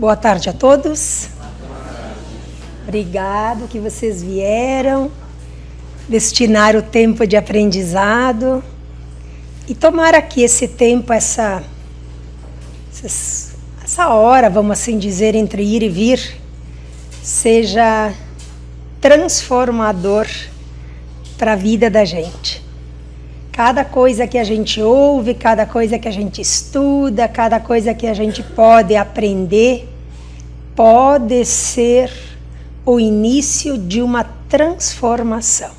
Boa tarde a todos. Obrigado que vocês vieram destinar o tempo de aprendizado e tomara que esse tempo, essa hora, vamos assim dizer, entre ir e vir, seja transformador para a vida da gente. Cada coisa que a gente ouve, cada coisa que a gente estuda, cada coisa que a gente pode aprender, pode ser o início de uma transformação.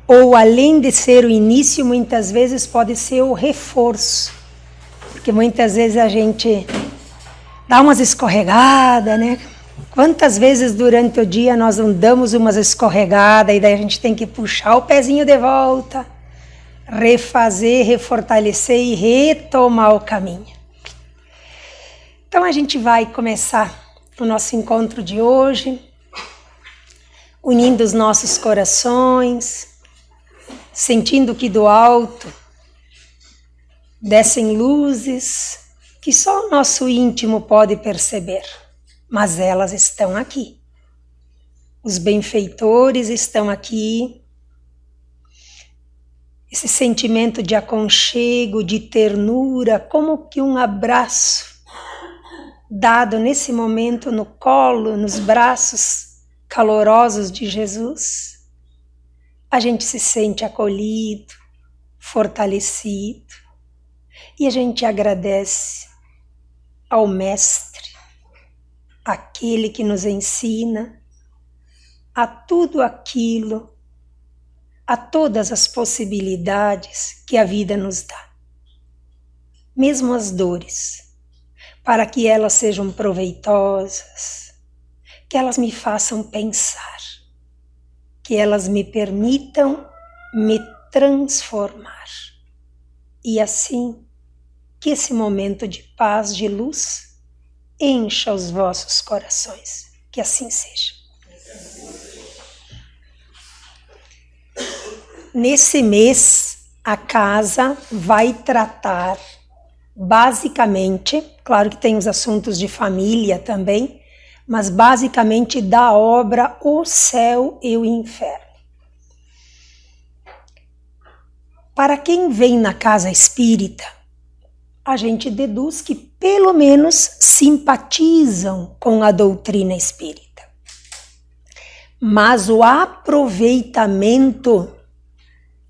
Ou, além de ser o início, muitas vezes pode ser o reforço. Porque muitas vezes a gente dá umas escorregadas, né? Quantas vezes durante o dia nós não damos umas escorregadas e daí a gente tem que puxar o pezinho de volta, refazer, refortalecer e retomar o caminho. Então a gente vai começar o nosso encontro de hoje, unindo os nossos corações, sentindo que do alto descem luzes que só o nosso íntimo pode perceber, mas elas estão aqui. Os benfeitores estão aqui. Esse sentimento de aconchego, de ternura, como que um abraço dado nesse momento no colo, nos braços calorosos de Jesus. A gente se sente acolhido, fortalecido e a gente agradece ao Mestre, aquele que nos ensina a tudo aquilo, a todas as possibilidades que a vida nos dá, mesmo as dores, para que elas sejam proveitosas, que elas me façam pensar, que elas me permitam me transformar. E assim, que esse momento de paz, de luz, encha os vossos corações. Que assim seja. Nesse mês, a casa vai tratar basicamente, claro que tem os assuntos de família também, mas basicamente da obra O Céu e o Inferno. Para quem vem na casa espírita, a gente deduz que pelo menos simpatizam com a doutrina espírita. Mas o aproveitamento,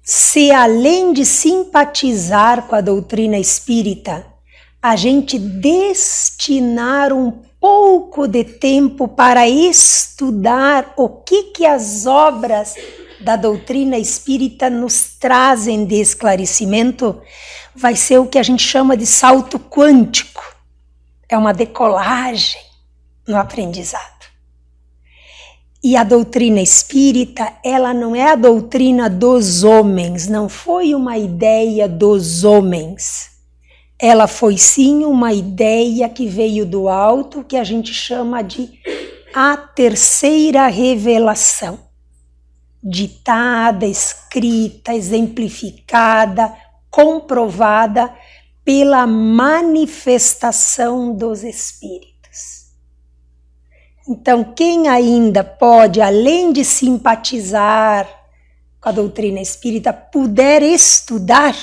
se além de simpatizar com a doutrina espírita, a gente destinar um pouco de tempo para estudar o que as obras da doutrina espírita nos trazem de esclarecimento, vai ser o que a gente chama de salto quântico. É uma decolagem no aprendizado. E a doutrina espírita, ela não é a doutrina dos homens, não foi uma ideia dos homens. Ela foi sim uma ideia que veio do alto, que a gente chama de a terceira revelação. Ditada, escrita, exemplificada, comprovada pela manifestação dos espíritos. Então, quem ainda pode, além de simpatizar com a doutrina espírita, puder estudar,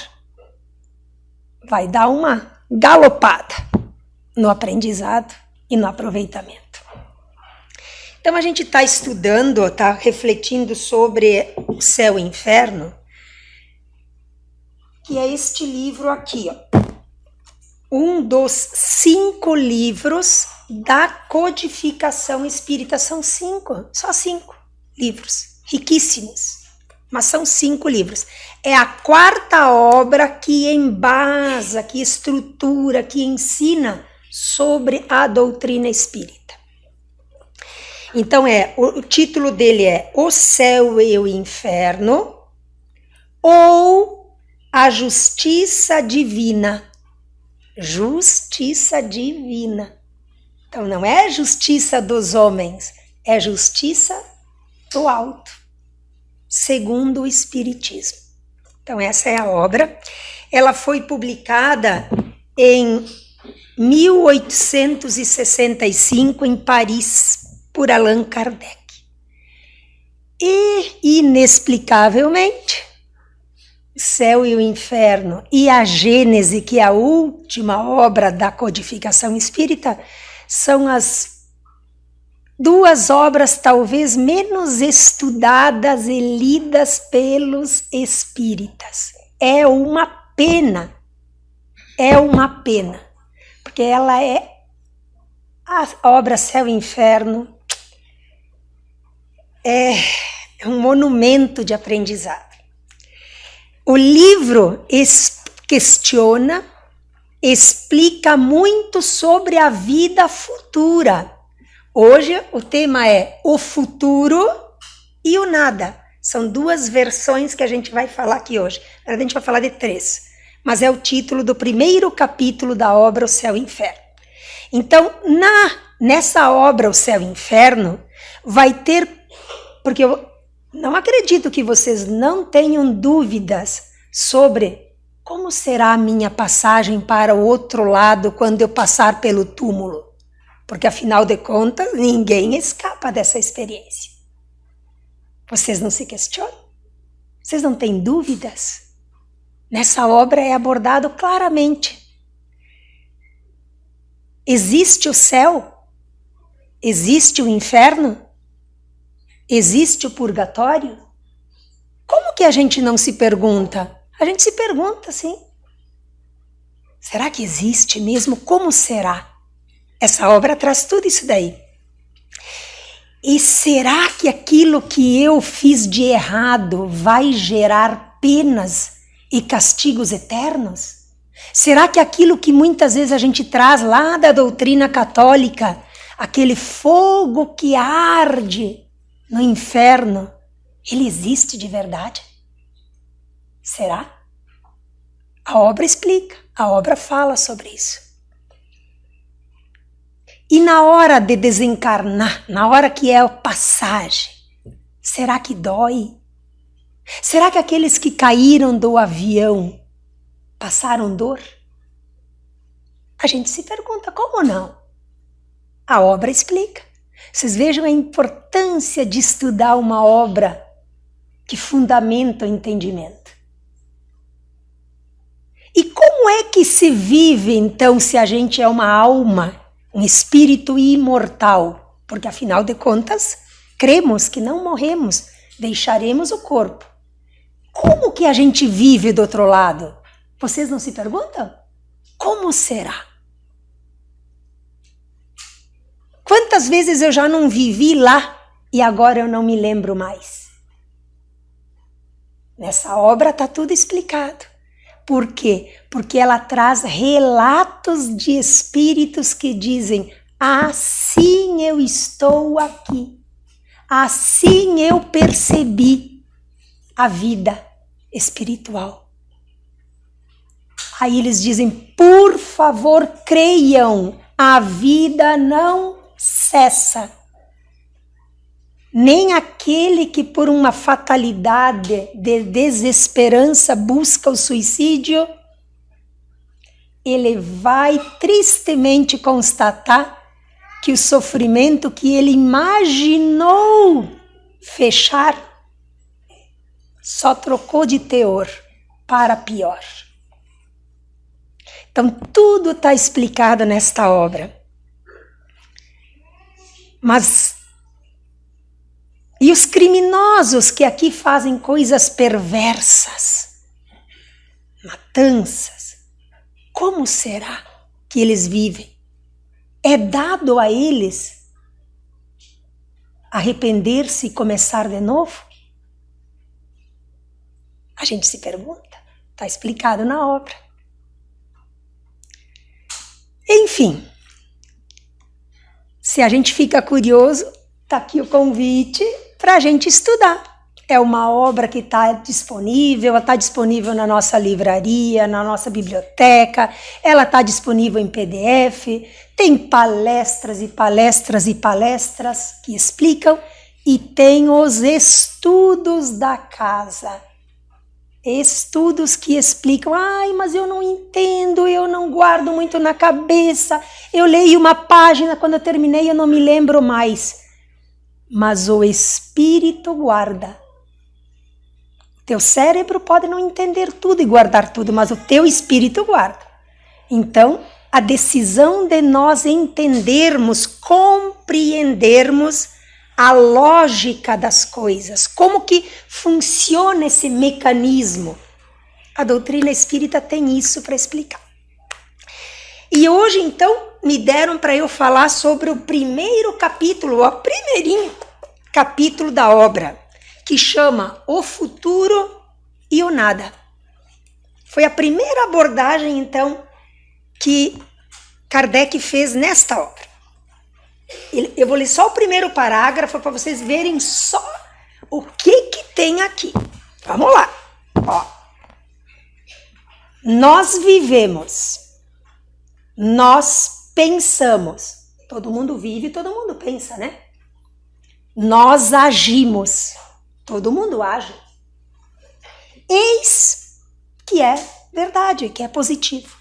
vai dar uma galopada no aprendizado e no aproveitamento. Então, a gente está estudando, está refletindo sobre o céu e o inferno, que é este livro aqui, ó. Um dos 5 livros da codificação espírita. São 5, só 5 livros, riquíssimos, mas são 5 livros. É a 4ª obra que embasa, que estrutura, que ensina sobre a doutrina espírita. Então o título dele é O Céu e o Inferno, ou A Justiça Divina. Justiça divina. Então não é justiça dos homens, é justiça do alto, segundo o Espiritismo. Então essa é a obra. Ela foi publicada em 1865, em Paris, por Allan Kardec. E, inexplicavelmente, o Céu e o Inferno e a Gênese, que é a última obra da codificação espírita, são as duas obras talvez menos estudadas e lidas pelos espíritas. É uma pena, porque ela é a obra Céu e Inferno, é um monumento de aprendizado. O livro questiona, explica muito sobre a vida futura. Hoje o tema é o futuro e o nada. São duas versões que a gente vai falar aqui hoje. A gente vai falar de 3, mas é o título do primeiro capítulo da obra O Céu e o Inferno. Então, nessa obra O Céu e o Inferno, vai ter, porque eu não acredito que vocês não tenham dúvidas sobre como será a minha passagem para o outro lado quando eu passar pelo túmulo. Porque, afinal de contas, ninguém escapa dessa experiência. Vocês não se questionam? Vocês não têm dúvidas? Nessa obra é abordado claramente. Existe o céu? Existe o inferno? Existe o purgatório? Como que a gente não se pergunta? A gente se pergunta, sim. Será que existe mesmo? Como será? Essa obra traz tudo isso daí. E será que aquilo que eu fiz de errado vai gerar penas e castigos eternos? Será que aquilo que muitas vezes a gente traz lá da doutrina católica, aquele fogo que arde no inferno, ele existe de verdade? Será? A obra explica, a obra fala sobre isso. E na hora de desencarnar, na hora que é a passagem, será que dói? Será que aqueles que caíram do avião passaram dor? A gente se pergunta, como não? A obra explica. Vocês vejam a importância de estudar uma obra que fundamenta o entendimento. E como é que se vive, então, se a gente é uma alma, um espírito imortal? Porque, afinal de contas, cremos que não morremos, deixaremos o corpo. Como que a gente vive do outro lado? Vocês não se perguntam? Como será? Quantas vezes eu já não vivi lá e agora eu não me lembro mais? Nessa obra está tudo explicado. Por quê? Porque ela traz relatos de espíritos que dizem: assim eu estou aqui, assim eu percebi a vida espiritual. Aí eles dizem: por favor, creiam, a vida não cessa. Nem aquele que por uma fatalidade de desesperança busca o suicídio, ele vai tristemente constatar que o sofrimento que ele imaginou fechar só trocou de teor para pior. Então tudo está explicado nesta obra. Mas e os criminosos que aqui fazem coisas perversas, matanças, como será que eles vivem? É dado a eles arrepender-se e começar de novo? A gente se pergunta, está explicado na obra. Enfim, se a gente fica curioso, está aqui o convite para a gente estudar. É uma obra que está disponível, ela está disponível na nossa livraria, na nossa biblioteca, ela está disponível em PDF, tem palestras e palestras e palestras que explicam, e tem os estudos da casa. Estudos que explicam: ai, mas eu não entendo, eu não guardo muito na cabeça, eu leio uma página, quando eu terminei eu não me lembro mais. Mas o Espírito guarda. Teu cérebro pode não entender tudo e guardar tudo, mas o teu Espírito guarda. Então, a decisão de nós entendermos, compreendermos a lógica das coisas, como que funciona esse mecanismo. A doutrina espírita tem isso para explicar. E hoje, então, me deram para eu falar sobre o primeiro capítulo, o primeirinho capítulo da obra, que chama O Futuro e o Nada. Foi a primeira abordagem, então, que Kardec fez nesta obra. Eu vou ler só o primeiro parágrafo para vocês verem só o que tem aqui. Vamos lá. Ó. Nós vivemos, nós pensamos. Todo mundo vive, todo mundo pensa, né? Nós agimos, todo mundo age. Eis que é verdade, que é positivo.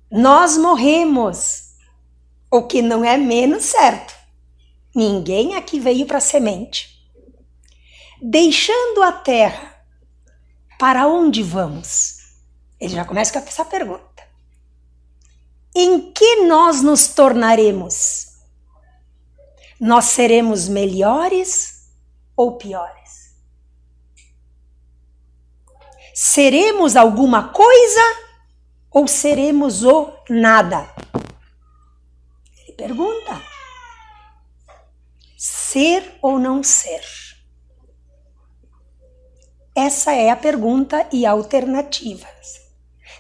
Nós morremos, o que não é menos certo. Ninguém aqui veio para semente. Deixando a terra, para onde vamos? Ele já começa com essa pergunta. Em que nós nos tornaremos? Nós seremos melhores ou piores? Seremos alguma coisa ou seremos o nada? Ele pergunta. Ser ou não ser? Essa é a pergunta e a alternativa.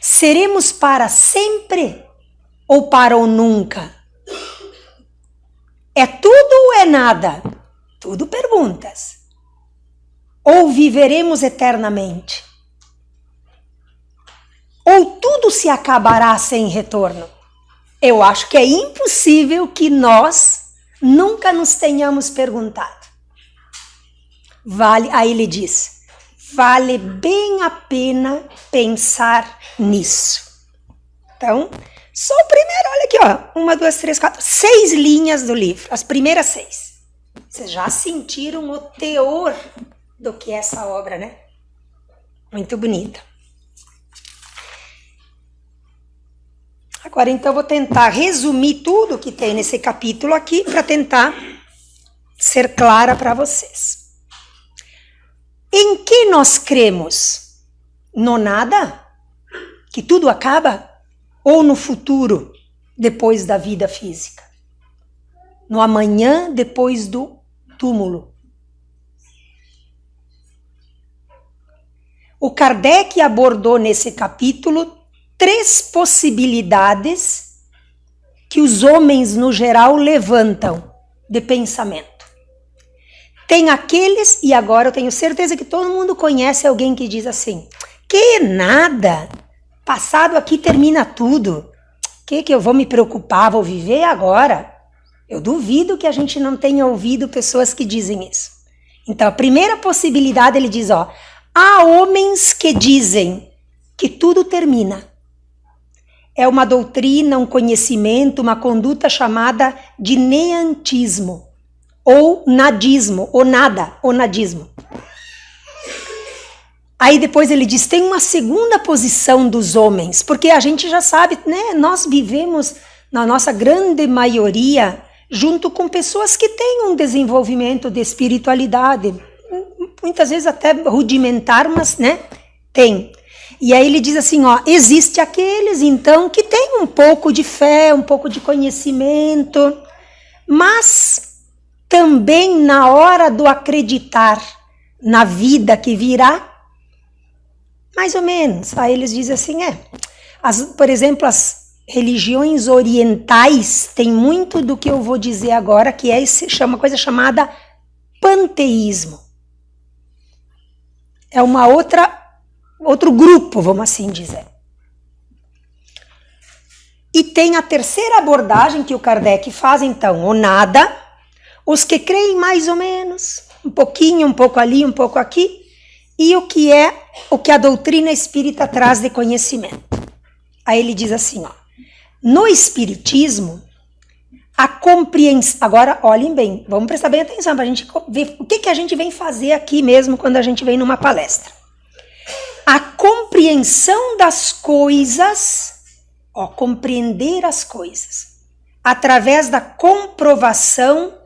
Seremos para sempre ou para o nunca? É tudo ou é nada? Tudo perguntas. Ou viveremos eternamente? Ou tudo se acabará sem retorno? Eu acho que é impossível que nós nunca nos tenhamos perguntado. Aí ele diz, vale bem a pena pensar nisso. Então, só o primeiro, olha aqui, ó. 1, 2, 3, 4, 6 linhas do livro. As primeiras 6. Vocês já sentiram o teor do que é essa obra, né? Muito bonita. Agora, então, eu vou tentar resumir tudo que tem nesse capítulo aqui para tentar ser clara para vocês. Em que nós cremos? No nada? Que tudo acaba? Ou no futuro, depois da vida física? No amanhã, depois do túmulo? O Kardec abordou nesse capítulo 3 possibilidades que os homens, no geral, levantam de pensamento. Tem aqueles, e agora eu tenho certeza que todo mundo conhece alguém que diz assim, que nada, passado aqui termina tudo, que eu vou me preocupar, vou viver agora? Eu duvido que a gente não tenha ouvido pessoas que dizem isso. Então, a primeira possibilidade, ele diz, ó, há homens que dizem que tudo termina. É uma doutrina, um conhecimento, uma conduta chamada de neantismo, ou nadismo, ou nada, ou nadismo. Aí depois ele diz, tem uma segunda posição dos homens, porque a gente já sabe, né? Nós vivemos, na nossa grande maioria, junto com pessoas que têm um desenvolvimento de espiritualidade, muitas vezes até rudimentar, mas, né? Tem. E aí ele diz assim, ó, existe aqueles, então, que têm um pouco de fé, um pouco de conhecimento, mas também na hora do acreditar na vida que virá, mais ou menos. Aí eles dizem assim, por exemplo, as religiões orientais têm muito do que eu vou dizer agora, que é uma coisa chamada panteísmo. É outro grupo, vamos assim dizer. E tem a terceira abordagem que o Kardec faz, então, o nada, os que creem mais ou menos, um pouquinho, um pouco ali, um pouco aqui, e o que a doutrina espírita traz de conhecimento. Aí ele diz assim, ó, no Espiritismo, a compreensão... Agora, olhem bem, vamos prestar bem atenção para a gente ver o que a gente vem fazer aqui mesmo quando a gente vem numa palestra. A compreensão das coisas, ó, compreender as coisas, através da comprovação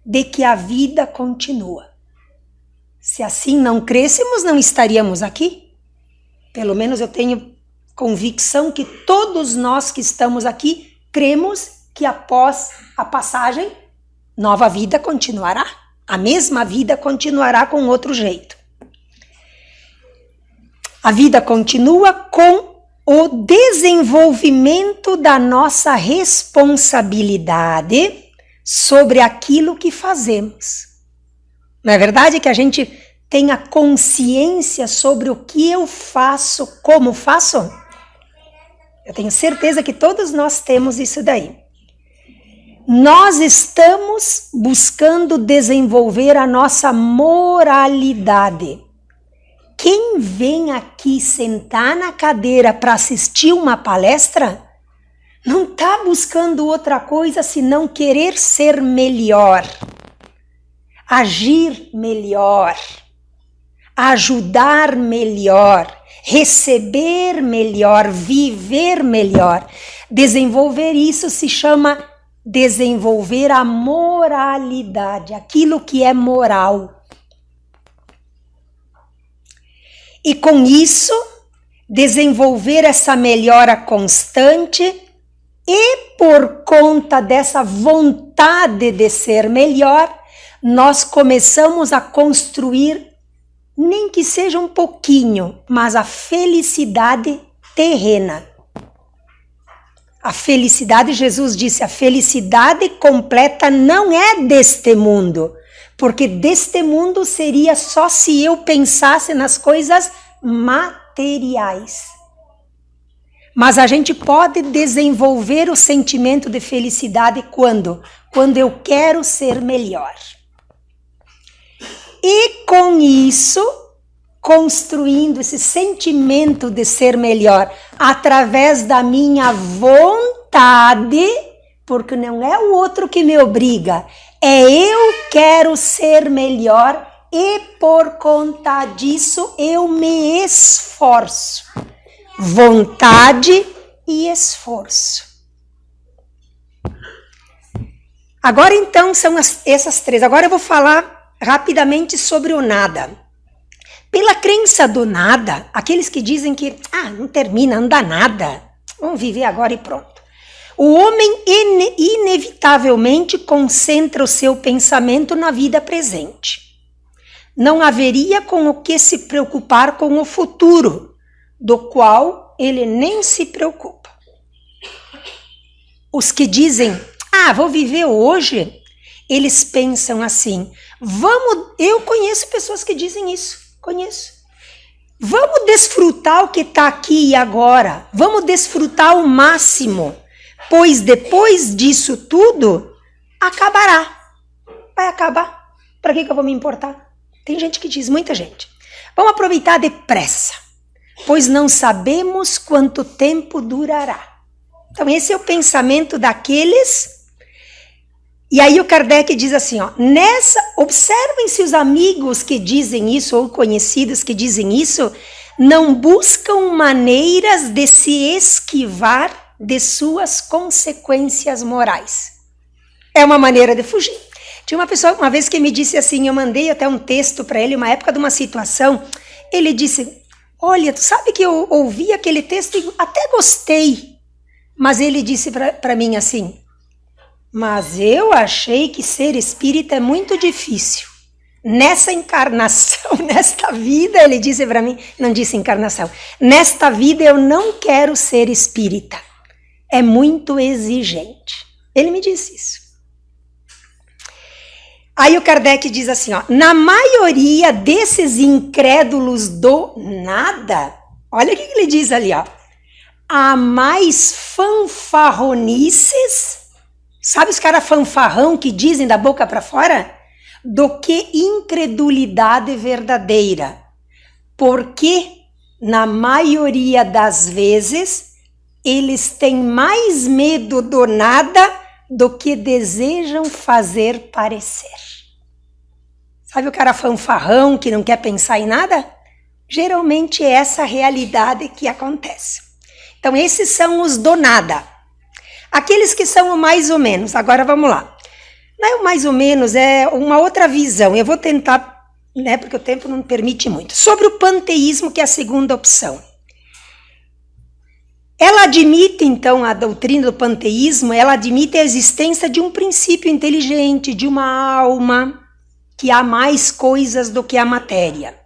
de que a vida continua. Se assim não crêssemos, não estaríamos aqui. Pelo menos eu tenho convicção que todos nós que estamos aqui cremos que após a passagem, nova vida continuará. A mesma vida continuará com outro jeito. A vida continua com o desenvolvimento da nossa responsabilidade sobre aquilo que fazemos. Não é verdade que a gente tenha consciência sobre o que eu faço, como faço? Eu tenho certeza que todos nós temos isso daí. Nós estamos buscando desenvolver a nossa moralidade. Quem vem aqui sentar na cadeira para assistir uma palestra não está buscando outra coisa senão querer ser melhor, agir melhor, ajudar melhor, receber melhor, viver melhor. Desenvolver isso se chama desenvolver a moralidade, aquilo que é moral. E com isso, desenvolver essa melhora constante e por conta dessa vontade de ser melhor, nós começamos a construir, nem que seja um pouquinho, mas a felicidade terrena. A felicidade, Jesus disse, a felicidade completa não é deste mundo, porque deste mundo seria só se eu pensasse nas coisas materiais. Mas a gente pode desenvolver o sentimento de felicidade quando? Quando eu quero ser melhor. E com isso, construindo esse sentimento de ser melhor através da minha vontade, porque não é o outro que me obriga, é eu quero ser melhor e por conta disso eu me esforço. Vontade e esforço. Agora então são essas três. Agora eu vou falar rapidamente sobre o nada. Pela crença do nada, aqueles que dizem que não termina, não dá nada, vamos viver agora e pronto. O homem inevitavelmente concentra o seu pensamento na vida presente. Não haveria com o que se preocupar com o futuro, do qual ele nem se preocupa. Os que dizem, vou viver hoje, eles pensam assim, eu conheço pessoas que dizem isso, conheço. Vamos desfrutar o que está aqui e agora, vamos desfrutar o máximo, pois depois disso tudo, acabará. Vai acabar, para que eu vou me importar? Tem gente que diz, muita gente. Vamos aproveitar depressa, pois não sabemos quanto tempo durará. Então esse é o pensamento daqueles. E aí o Kardec diz assim, observem se os amigos que dizem isso, ou conhecidos que dizem isso, não buscam maneiras de se esquivar de suas consequências morais. É uma maneira de fugir. Tinha uma pessoa uma vez que me disse assim, eu mandei até um texto para ele, uma época de uma situação, ele disse, olha, tu sabe que eu ouvi aquele texto e até gostei, mas ele disse para mim assim, mas eu achei que ser espírita é muito difícil. Nessa encarnação, nesta vida, ele disse para mim, não disse encarnação, nesta vida eu não quero ser espírita. É muito exigente. Ele me disse isso. Aí o Kardec diz assim, na maioria desses incrédulos do nada, olha o que ele diz ali, há mais fanfarronices, sabe os caras fanfarrão que dizem da boca para fora? Do que incredulidade verdadeira. Porque, na maioria das vezes, eles têm mais medo do nada do que desejam fazer parecer. Sabe o cara fanfarrão que não quer pensar em nada? Geralmente é essa a realidade que acontece. Então esses são os do nada. Aqueles que são o mais ou menos. Agora vamos lá. Não é o mais ou menos, é uma outra visão. Eu vou tentar, porque o tempo não permite muito. Sobre o panteísmo, que é a segunda opção. Ela admite, então, a doutrina do panteísmo, ela admite a existência de um princípio inteligente, de uma alma, que há mais coisas do que a matéria.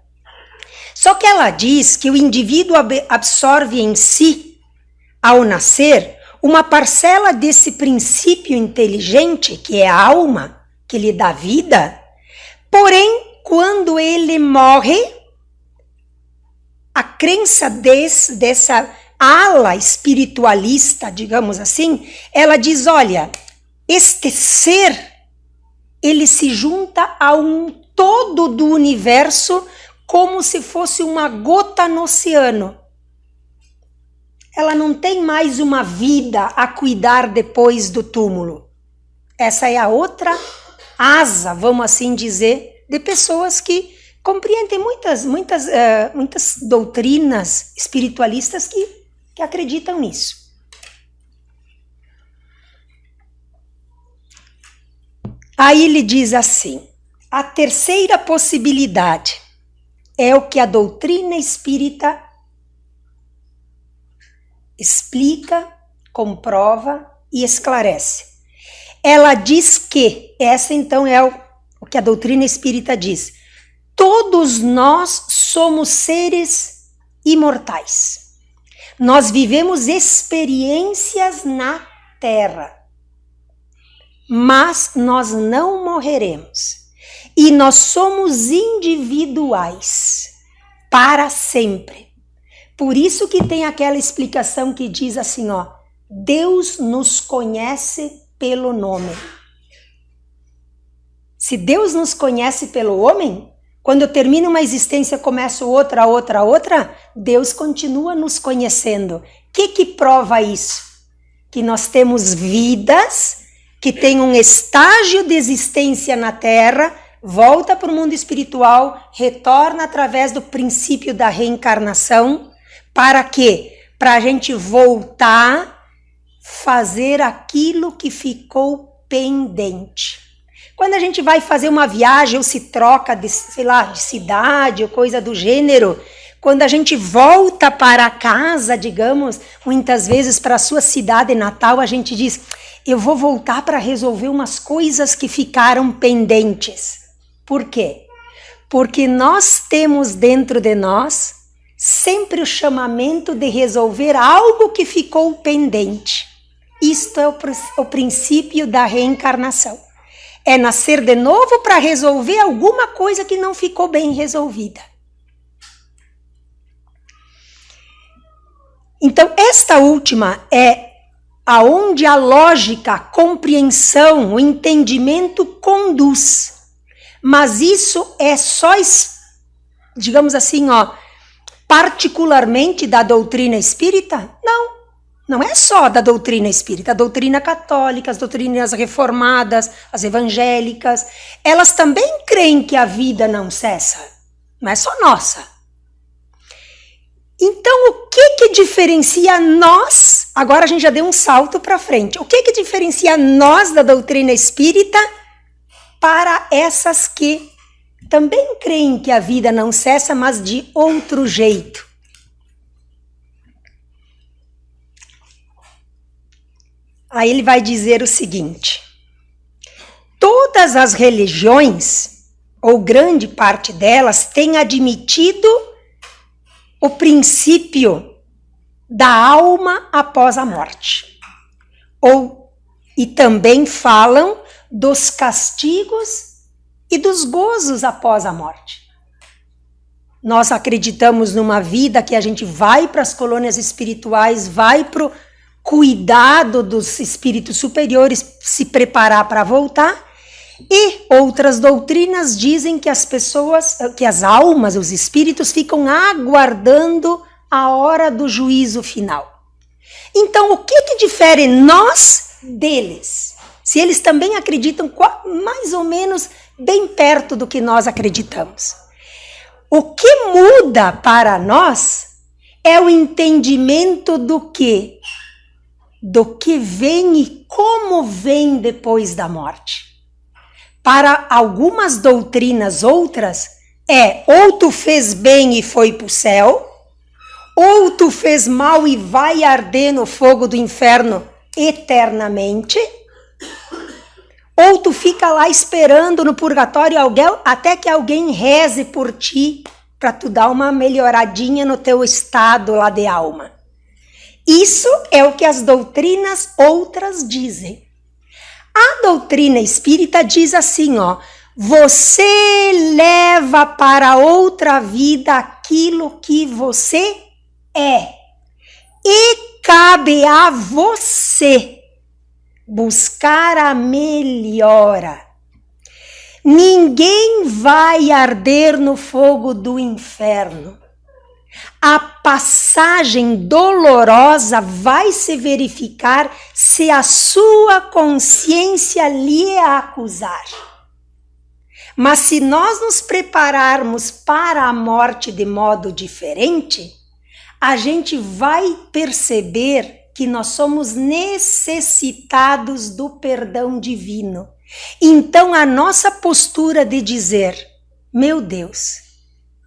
Só que ela diz que o indivíduo absorve em si, ao nascer, uma parcela desse princípio inteligente, que é a alma, que lhe dá vida, porém, quando ele morre, a crença dessa ala espiritualista, digamos assim, ela diz, olha, este ser, ele se junta a um todo do universo como se fosse uma gota no oceano. Ela não tem mais uma vida a cuidar depois do túmulo. Essa é a outra asa, vamos assim dizer, de pessoas que compreendem muitas doutrinas espiritualistas que acreditam nisso. Aí ele diz assim, a terceira possibilidade é o que a doutrina espírita explica, comprova e esclarece. Ela diz que, essa então é o que a doutrina espírita diz, todos nós somos seres imortais. Nós vivemos experiências na Terra, mas nós não morreremos. E nós somos individuais para sempre. Por isso que tem aquela explicação que diz assim, Deus nos conhece pelo nome. Se Deus nos conhece pelo homem, quando eu termino uma existência, começo outra, Deus continua nos conhecendo. O que prova isso? Que nós temos vidas que têm um estágio de existência na Terra, volta para o mundo espiritual, retorna através do princípio da reencarnação. Para quê? Para a gente voltar, fazer aquilo que ficou pendente. Quando a gente vai fazer uma viagem ou se troca de cidade ou coisa do gênero, quando a gente volta para casa, digamos, muitas vezes para a sua cidade natal, a gente diz, eu vou voltar para resolver umas coisas que ficaram pendentes. Por quê? Porque nós temos dentro de nós sempre o chamamento de resolver algo que ficou pendente. Isto é o princípio da reencarnação. É nascer de novo para resolver alguma coisa que não ficou bem resolvida. Então, esta última é aonde a lógica, a compreensão, o entendimento conduz. Mas isso é só, digamos assim, particularmente da doutrina espírita? Não. Não é só da doutrina espírita, a doutrina católica, as doutrinas reformadas, as evangélicas, elas também creem que a vida não cessa, não é só nossa. Então, o que diferencia nós, agora a gente já deu um salto para frente, o que diferencia nós da doutrina espírita para essas que também creem que a vida não cessa, mas de outro jeito? Aí ele vai dizer o seguinte, todas as religiões, ou grande parte delas, têm admitido o princípio da alma após a morte. E também falam dos castigos e dos gozos após a morte. Nós acreditamos numa vida que a gente vai para as colônias espirituais, vai para o cuidado dos espíritos superiores, se preparar para voltar, e outras doutrinas dizem que as pessoas, que as almas, os espíritos ficam aguardando a hora do juízo final. Então, o que difere nós deles? Se eles também acreditam mais ou menos bem perto do que nós acreditamos. O que muda para nós é o entendimento do que vem e como vem depois da morte. Para algumas doutrinas outras, ou tu fez bem e foi para o céu, ou tu fez mal e vai arder no fogo do inferno eternamente, ou tu fica lá esperando no purgatório até que alguém reze por ti para tu dar uma melhoradinha no teu estado lá de alma. Isso é o que as doutrinas outras dizem. A doutrina espírita diz assim, você leva para outra vida aquilo que você é. E cabe a você buscar a melhora. Ninguém vai arder no fogo do inferno. A passagem dolorosa vai se verificar se a sua consciência lhe acusar. Mas se nós nos prepararmos para a morte de modo diferente, a gente vai perceber que nós somos necessitados do perdão divino. Então a nossa postura de dizer, meu Deus,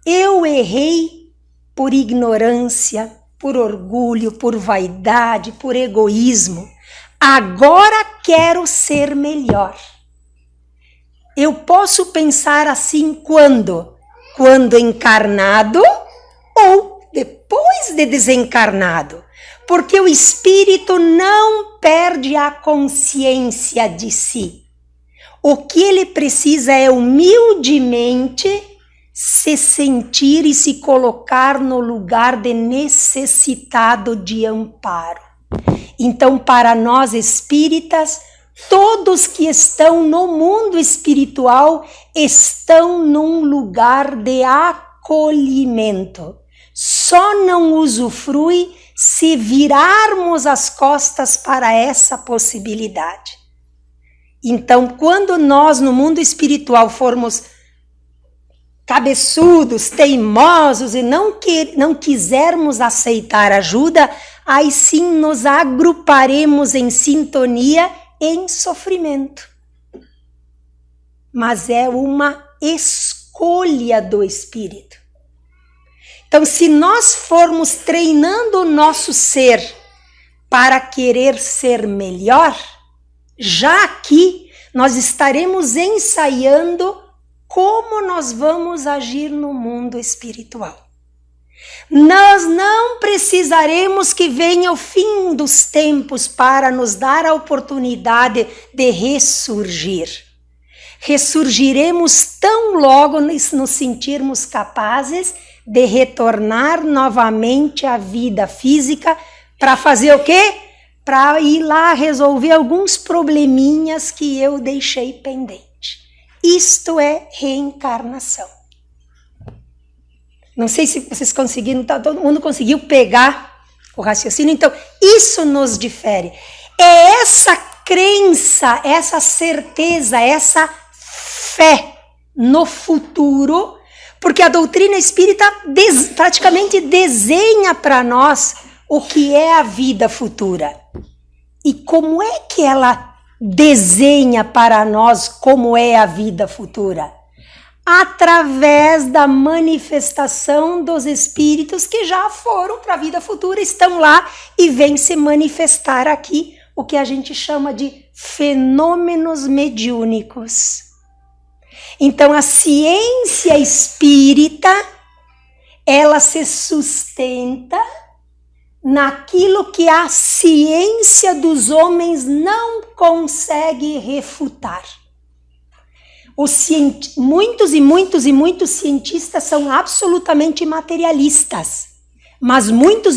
eu errei por ignorância, por orgulho, por vaidade, por egoísmo. Agora quero ser melhor. Eu posso pensar assim quando? Quando encarnado ou depois de desencarnado. Porque o espírito não perde a consciência de si. O que ele precisa é humildemente se sentir e se colocar no lugar de necessitado de amparo. Então, para nós espíritas, todos que estão no mundo espiritual estão num lugar de acolhimento. Só não usufrui se virarmos as costas para essa possibilidade. Então, quando nós no mundo espiritual formos cabeçudos, teimosos e não quisermos aceitar ajuda, aí sim nos agruparemos em sintonia em sofrimento. Mas é uma escolha do espírito. Então, se nós formos treinando o nosso ser para querer ser melhor, já aqui nós estaremos ensaiando como nós vamos agir no mundo espiritual. Nós não precisaremos que venha o fim dos tempos para nos dar a oportunidade de ressurgir. Ressurgiremos tão logo nos sentirmos capazes de retornar novamente à vida física para fazer o quê? Para ir lá resolver alguns probleminhas que eu deixei pendente. Isto é reencarnação. Não sei se vocês conseguiram, todo mundo conseguiu pegar o raciocínio. Então, isso nos difere. É essa crença, essa certeza, essa fé no futuro, porque a doutrina espírita praticamente desenha para nós o que é a vida futura. E como é que ela desenha para nós como é a vida futura? Através da manifestação dos espíritos que já foram para a vida futura, estão lá e vêm se manifestar aqui, o que a gente chama de fenômenos mediúnicos. Então, a ciência espírita, ela se sustenta naquilo que a ciência dos homens não consegue refutar. Muitos cientistas são absolutamente materialistas, mas muitos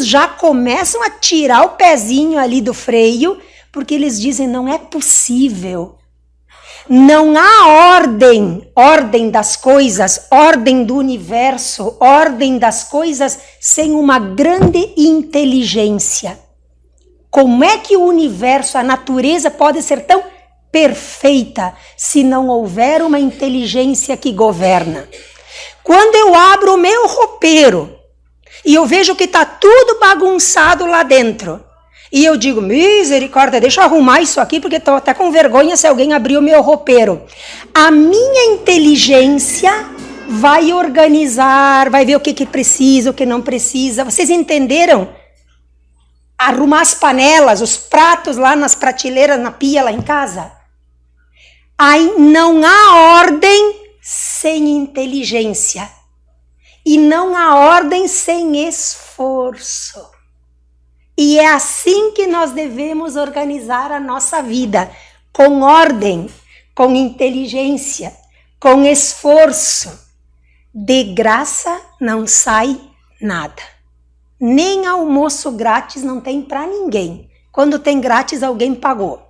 já começam a tirar o pezinho ali do freio, porque eles dizem, não é possível. Não há ordem das coisas, ordem do universo, ordem das coisas sem uma grande inteligência. Como é que o universo, a natureza pode ser tão perfeita se não houver uma inteligência que governa? Quando eu abro o meu roupeiro e eu vejo que está tudo bagunçado lá dentro, e eu digo, misericórdia, deixa eu arrumar isso aqui, porque estou até com vergonha se alguém abrir o meu roupeiro. A minha inteligência vai organizar, vai ver o que precisa, o que não precisa. Vocês entenderam? Arrumar as panelas, os pratos lá nas prateleiras, na pia lá em casa. Aí não há ordem sem inteligência. E não há ordem sem esforço. E é assim que nós devemos organizar a nossa vida, com ordem, com inteligência, com esforço. De graça não sai nada. Nem almoço grátis não tem para ninguém. Quando tem grátis, alguém pagou.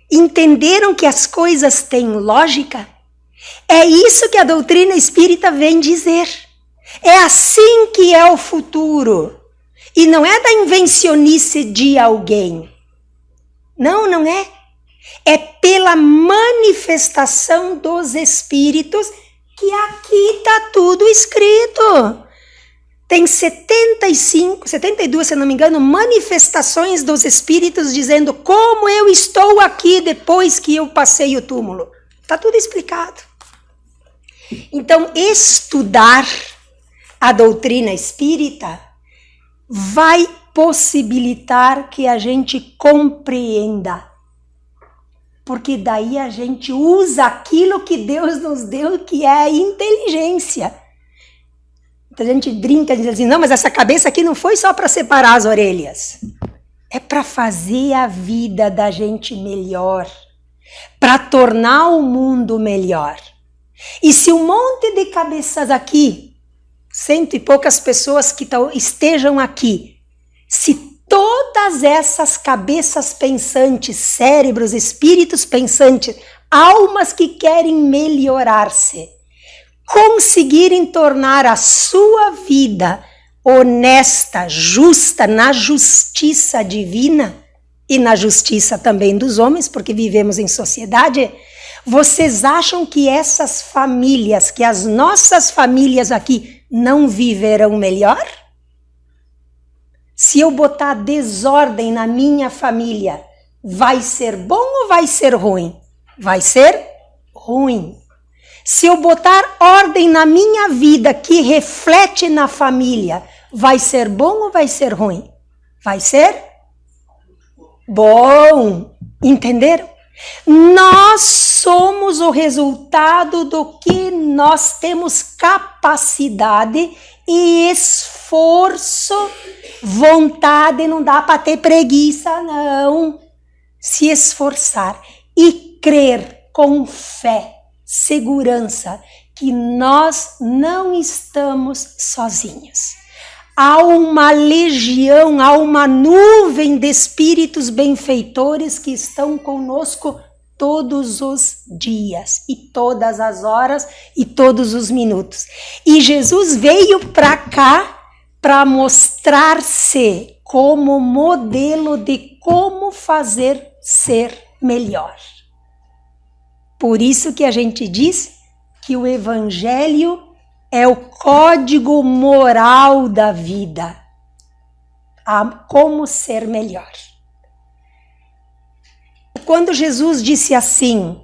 Entenderam que as coisas têm lógica? É isso que a doutrina espírita vem dizer. É assim que é o futuro. E não é da invencionice de alguém. Não, não é. É pela manifestação dos espíritos que aqui está tudo escrito. Tem 72, se não me engano, manifestações dos espíritos dizendo como eu estou aqui depois que eu passei o túmulo. Está tudo explicado. Então, estudar a doutrina espírita vai possibilitar que a gente compreenda. Porque daí a gente usa aquilo que Deus nos deu, que é a inteligência. Então a gente brinca, diz assim, não, mas essa cabeça aqui não foi só para separar as orelhas. É para fazer a vida da gente melhor. Para tornar o mundo melhor. E se um monte de cabeças aqui, 100 e poucas pessoas que estejam aqui, se todas essas cabeças pensantes, cérebros, espíritos pensantes, almas que querem melhorar-se, conseguirem tornar a sua vida honesta, justa, na justiça divina e na justiça também dos homens, porque vivemos em sociedade, vocês acham que essas famílias, que as nossas famílias aqui não viverão melhor? Se eu botar desordem na minha família, vai ser bom ou vai ser ruim? Vai ser ruim. Se eu botar ordem na minha vida que reflete na família, vai ser bom ou vai ser ruim? Vai ser bom. Entenderam? Nós somos o resultado do que nós temos capacidade e esforço, vontade, não dá para ter preguiça, não. Se esforçar e crer com fé, segurança, que nós não estamos sozinhos. Há uma legião, há uma nuvem de espíritos benfeitores que estão conosco todos os dias, e todas as horas, e todos os minutos. E Jesus veio para cá para mostrar-se como modelo de como fazer ser melhor. Por isso que a gente diz que o Evangelho é o código moral da vida, a como ser melhor. Quando Jesus disse assim,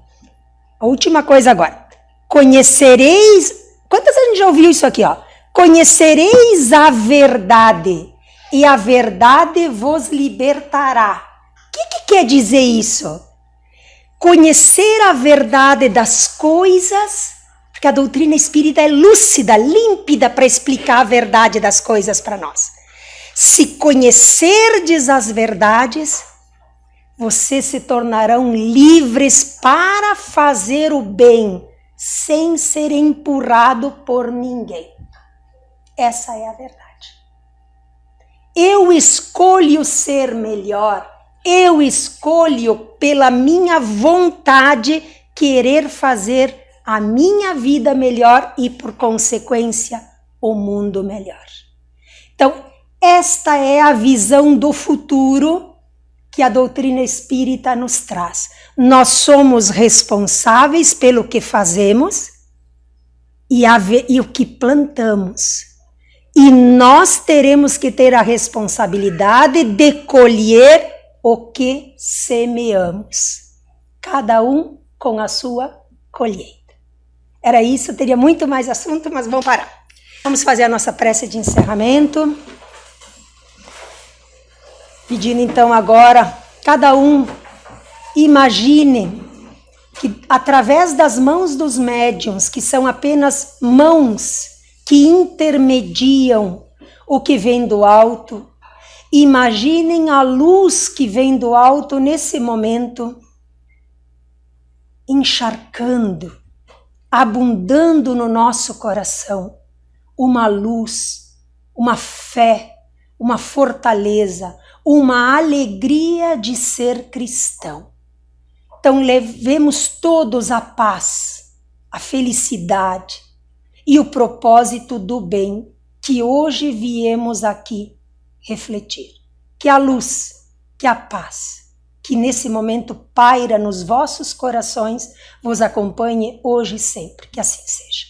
a última coisa agora, conhecereis, quantas vezes a gente já ouviu isso aqui, ó? Conhecereis a verdade, e a verdade vos libertará. O que quer dizer isso? Conhecer a verdade das coisas, porque a doutrina espírita é lúcida, límpida para explicar a verdade das coisas para nós. Se conhecerdes as verdades, vocês se tornarão livres para fazer o bem, sem ser empurrado por ninguém. Essa é a verdade. Eu escolho ser melhor, eu escolho pela minha vontade querer fazer a minha vida melhor e, por consequência, o mundo melhor. Então, esta é a visão do futuro que a doutrina espírita nos traz. Nós somos responsáveis pelo que fazemos e o que plantamos. E nós teremos que ter a responsabilidade de colher o que semeamos. Cada um com a sua colheita. Era isso, teria muito mais assunto, mas vamos parar. Vamos fazer a nossa prece de encerramento. Pedindo então agora, cada um imagine que através das mãos dos médiuns, que são apenas mãos que intermediam o que vem do alto, imaginem a luz que vem do alto nesse momento, encharcando, abundando no nosso coração, uma luz, uma fé, uma fortaleza, uma alegria de ser cristão. Então levemos todos a paz, a felicidade e o propósito do bem que hoje viemos aqui refletir. Que a luz, que a paz, que nesse momento paira nos vossos corações, vos acompanhe hoje e sempre. Que assim seja.